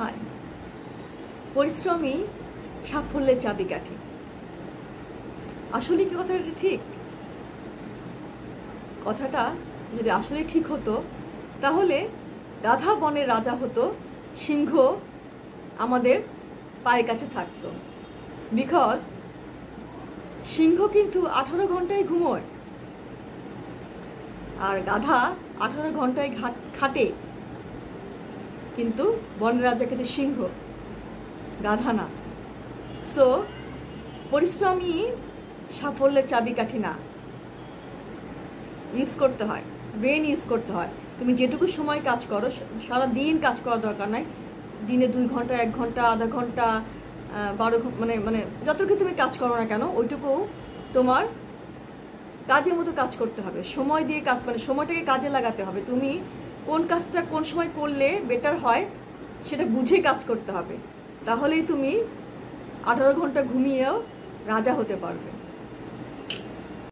কথায় পরিশ্রমই সাফল্যের চাবিকাঠি। আসলে কি কথাটা ঠিক? কথাটা যদি আসলে ঠিক হতো তাহলে গাধা বনের রাজা হতো, সিংহ আমাদের পায়ের কাছে থাকতো। বিকজ সিংহ কিন্তু 18 ঘন্টায় ঘুমোয় আর গাধা 18 ঘন্টায় খাটে, কিন্তু বনের রাজা কিন্তু সিংহ, গাধা না। সো পরিশ্রমই সাফল্যের চাবিকাঠি না, ইউজ করতে হয়, ব্রেন ইউজ করতে হয়। তুমি যেটুকু সময় কাজ করো, সারা দিন কাজ করার দরকার নাই। দিনে 2 ঘন্টা, 1 ঘন্টা, আধা ঘন্টা, 12 ঘন্টা, মানে যতটুকু তুমি কাজ করো না কেন, ওইটুকু তোমার কাজের মতো কাজ করতে হবে। সময় দিয়ে কাজ, মানে সময়টাকে কাজে লাগাতে হবে। তুমি কোন কাজটা কোন সময় করলে বেটার হয় সেটা বুঝে কাজ করতে হবে। তাহলেই তুমি 18 ঘন্টা ঘুমিয়েও রাজা হতে পারবে।